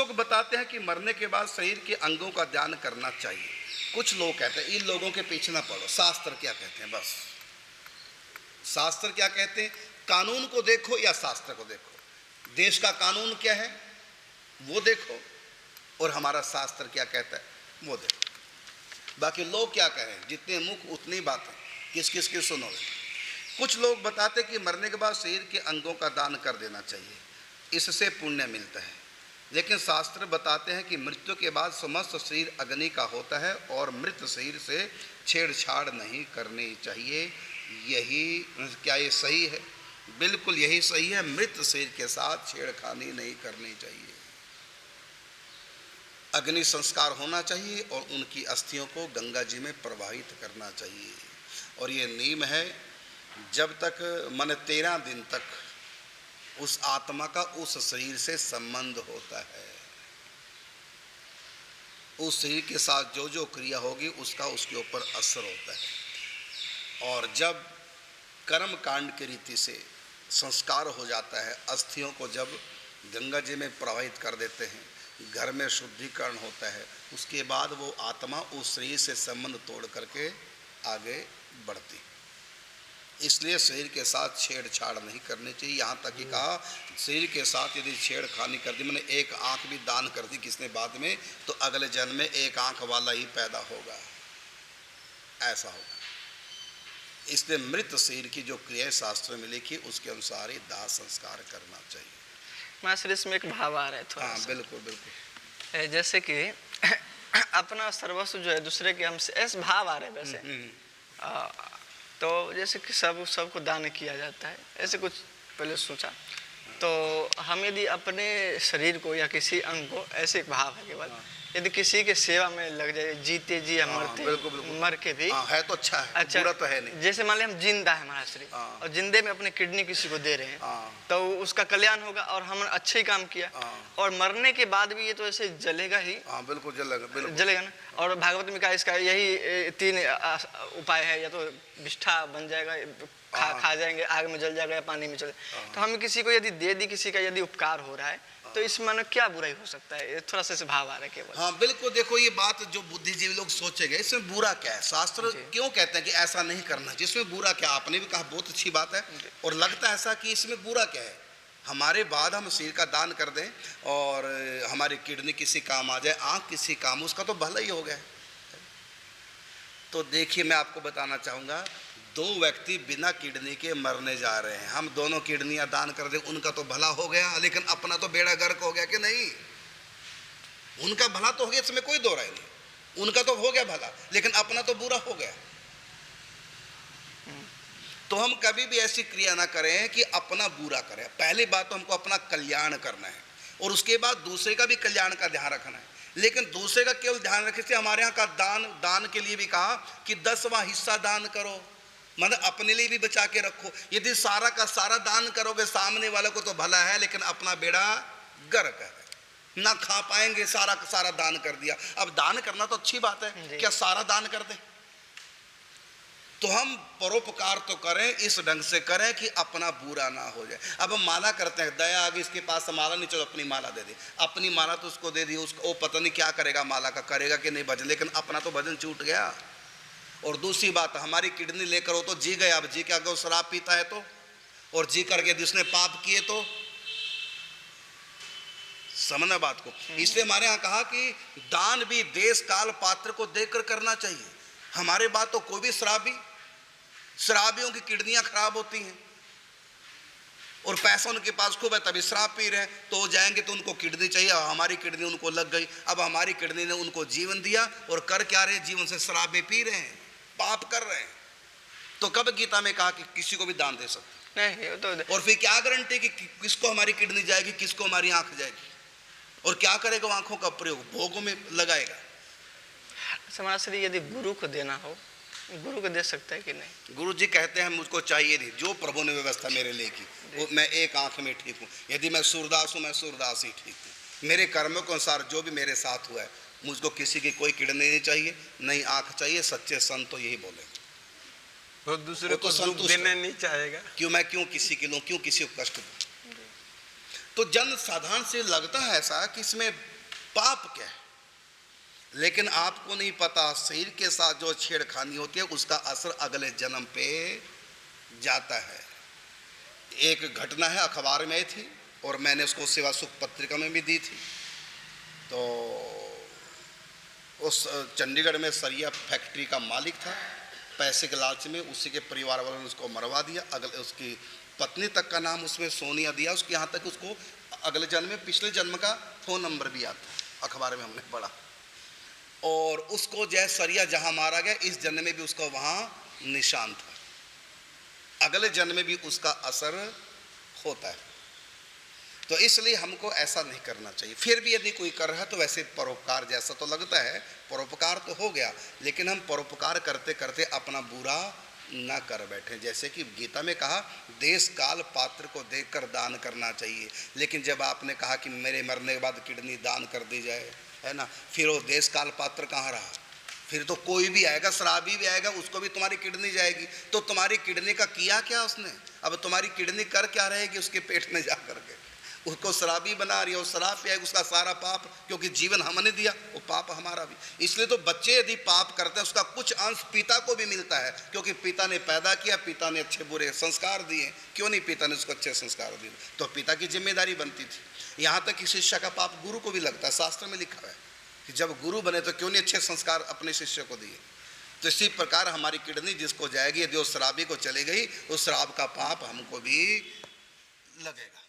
लोग बताते हैं कि मरने के बाद शरीर के अंगों का ध्यान करना चाहिए। कुछ लोग कहते हैं, इन लोगों के पीछे ना पड़ो, शास्त्र क्या कहते हैं बस। शास्त्र क्या कहते हैं, कानून को देखो या शास्त्र को देखो। देश का कानून क्या है वो देखो, और हमारा शास्त्र क्या कहता है वो देखो। बाकी लोग क्या कहें, जितने मुख उतनी बातें, किस किस की सुनोगे। कुछ लोग बताते कि मरने के बाद शरीर के अंगों का दान कर देना चाहिए, इससे पुण्य मिलता है। लेकिन शास्त्र बताते हैं कि मृत्यु के बाद समस्त शरीर अग्नि का होता है और मृत शरीर से छेड़छाड़ नहीं करनी चाहिए। यही क्या ये सही है? बिल्कुल यही सही है। मृत शरीर के साथ छेड़खानी नहीं करनी चाहिए। अग्नि संस्कार होना चाहिए और उनकी अस्थियों को गंगा जी में प्रवाहित करना चाहिए। और ये नियम है, जब तक मन 13 दिन तक उस आत्मा का उस शरीर से संबंध होता है, उस शरीर के साथ जो जो क्रिया होगी उसका उसके ऊपर असर होता है। और जब कर्म कांड की रीति से संस्कार हो जाता है, अस्थियों को जब गंगा जी में प्रवाहित कर देते हैं, घर में शुद्धिकरण होता है, उसके बाद वो आत्मा उस शरीर से संबंध तोड़ करके आगे बढ़ती। इसलिए शरीर के साथ छेड़छाड़ नहीं करनी चाहिए। यहाँ तक कि कहा, शरीर के साथ यदि छेड़खानी कर दी, मैंने एक आंख भी दान कर दी किसने बाद में, तो अगले जन्म में एक आंख वाला ही पैदा होगा, ऐसा होगा। इसलिए मृत शरीर की जो क्रिया शास्त्र में लिखी उसके अनुसार ही दाह संस्कार करना चाहिए। मास्टर इसमें एक भाव आ रहा है थोड़ा। हाँ बिल्कुल बिल्कुल। जैसे कि अपना सर्वस्व जो है दूसरे के हमसे, ऐसे भाव आ रहे हैं वैसे। तो जैसे कि सबको दान किया जाता है, ऐसे कुछ पहले सोचा। तो हम यदि अपने शरीर को या किसी अंग को, ऐसे एक भाव है केवल, यदि किसी के सेवा में लग जाए, जीते जी या मरते, मर के भी है तो अच्छा है, अच्छा, बुरा तो है नहीं। जैसे मान लिया हम जिंदा है हमारा शरीर, और जिंदे में अपने किडनी किसी को दे रहे हैं, तो उसका कल्याण होगा और हमने अच्छे ही काम किया। और मरने के बाद भी ये तो ऐसे जलेगा ही। बिल्कुल जलेगा, जलेगा ना। और भागवत में कहा इसका यही 3 उपाय है, या तो विष्ठा बन जाएगा, खा जाएंगे, आग में जल जाएगा, या पानी में चले। तो हम किसी को यदि दे दी, किसी का यदि उपकार हो रहा है, तो इसमें क्या बुराई हो सकता है? थोड़ा सा भाव आ रहा है केवल। हाँ बिल्कुल। देखो ये बात जो बुद्धिजीवी लोग सोचेंगे, इसमें बुरा क्या है? शास्त्र क्यों कहते हैं कि ऐसा नहीं करना, जिसमें बुरा क्या? आपने भी कहा बहुत अच्छी बात है। और लगता है ऐसा कि इसमें बुरा क्या है? हमारे बाद हम शरीर का दान कर दें और हमारी किडनी किसी काम आ जाए, आँख किसी काम, उसका तो भला ही हो गया। तो देखिए मैं आपको बताना चाहूँगा, 2 व्यक्ति बिना किडनी के मरने जा रहे हैं, हम दोनों किडनियां दान कर दें, उनका तो भला हो गया, लेकिन अपना तो बेड़ा गर्क हो गया कि नहीं? उनका भला तो हो गया, इसमें कोई दो राय नहीं, उनका तो हो गया भला, लेकिन अपना तो बुरा हो गया। तो हम कभी भी ऐसी क्रिया ना करें कि अपना बुरा करें। पहली बात तो हमको अपना कल्याण करना है, और उसके बाद दूसरे का भी कल्याण का ध्यान रखना है। लेकिन दूसरे का केवल ध्यान रखने से, हमारे यहाँ का दान के लिए भी कहा कि 10वां हिस्सा दान करो, मतलब अपने लिए भी बचा के रखो। यदि सारा का सारा दान करोगे, सामने वाले को तो भला है, लेकिन अपना बेड़ा गर्क है, ना खा पाएंगे। सारा का सारा दान कर दिया। अब दान करना तो अच्छी बात है, क्या सारा दान कर दें? तो हम परोपकार तो करें, इस ढंग से करें कि अपना बुरा ना हो जाए। अब हम माला करते हैं, दया आ गई इसके पास माला नहीं, चलो अपनी माला दे दी। अपनी माला तो उसको दे दी, उसको पता नहीं क्या करेगा, माला का करेगा कि नहीं भजन, लेकिन अपना तो भजन छूट गया। और दूसरी बात, हमारी किडनी लेकर वो तो जी गया, अब जी के अगर वो शराब पीता है तो, और जी करके जिसने पाप किए तो, समझना बात को। इसलिए हमारे यहाँ कहा कि दान भी देश काल पात्र को देखकर करना चाहिए। हमारे बात तो कोई भी शराबियों की किडनियां खराब होती हैं, और पैसा उनके पास खूब है, तभी शराब पी रहे हैं, तो वो जाएंगे तो उनको किडनी चाहिए, और हमारी किडनी उनको लग गई। अब हमारी किडनी ने उनको जीवन दिया, और कर क्या रहे? जीवन से शराबें पी रहे हैं, पाप कर रहे हैं। तो कब गीता में कहा कि किसी को भी दान दे सकते नहीं? तो और फिर क्या गारंटी कि किसको हमारी किडनी जाएगी, किसको हमारी आंख जाएगी? और क्या करेगा? आंखों का प्रयोग भोगों में लगाएगा। समाज यदि गुरु को देना हो, गुरु को दे सकता है कि नहीं? गुरु जी कहते हैं मुझको चाहिए नहीं, जो प्रभु ने व्यवस्था मेरे लिए की, वो मैं एक आंख में ठीक हूँ। यदि मैं सूरदास हूँ, मैं सूरदास ही ठीक हूँ। मेरे कर्मों के अनुसार जो भी मेरे साथ हुआ है, मुझको किसी की कोई किडनी नहीं चाहिए, नहीं आंख चाहिए। सच्चे संत तो यही बोले, वो दूसरे को दुख देना नहीं चाहेगा। मैं क्यों किसी की लूँ, क्यों किसी को कष्ट दूँ? तो जन साधारण से लगता है ऐसा कि इसमें पाप क्या है, लेकिन आपको नहीं पता शरीर के साथ जो छेड़खानी होती है उसका असर अगले जन्म पे जाता है। एक घटना है, अखबार में आई थी और मैंने उसको सेवा सुख पत्रिका में भी दी थी। तो उस चंडीगढ़ में सरिया फैक्ट्री का मालिक था, पैसे के लालच में उसी के परिवार वालों ने उसको मरवा दिया। अगले उसकी पत्नी तक का नाम उसमें सोनिया दिया, उसके यहाँ तक उसको अगले जन्म में पिछले जन्म का फ़ोन नंबर भी आता, अखबार में हमने पढ़ा। और उसको जय सरिया जहाँ मारा गया, इस जन्म में भी उसका वहाँ निशान था, अगले जन्म में भी उसका असर होता है। तो इसलिए हमको ऐसा नहीं करना चाहिए। फिर भी यदि कोई कर रहा है तो वैसे परोपकार जैसा तो लगता है, परोपकार तो हो गया, लेकिन हम परोपकार करते करते अपना बुरा ना कर बैठे। जैसे कि गीता में कहा, देश काल पात्र को देखकर दान करना चाहिए, लेकिन जब आपने कहा कि मेरे मरने के बाद किडनी दान कर दी जाए, है ना, फिर वो देश काल पात्र कहाँ रहा? फिर तो कोई भी आएगा, शराबी भी आएगा, उसको भी तुम्हारी किडनी जाएगी। तो तुम्हारी किडनी का किया क्या उसने? अब तुम्हारी किडनी कर क्या रहेगी उसके पेट में जा करके? उसको शराबी बना रही है, और शराब पिएगा, उसका सारा पाप, क्योंकि जीवन हमने दिया, वो पाप हमारा भी। इसलिए तो बच्चे यदि पाप करते हैं उसका कुछ अंश पिता को भी मिलता है, क्योंकि पिता ने पैदा किया, पिता ने अच्छे बुरे संस्कार दिए। क्यों नहीं पिता ने उसको अच्छे संस्कार दिए? तो पिता की जिम्मेदारी बनती थी। यहाँ तक कि शिष्य का पाप गुरु को भी लगता है, शास्त्र में लिखा है कि जब गुरु बने तो क्यों नहीं अच्छे संस्कार अपने शिष्य को दिए। तो इसी प्रकार हमारी किडनी जिसको जाएगी, यदि वो शराबी को चली गई, उस शराब का पाप हमको भी लगेगा।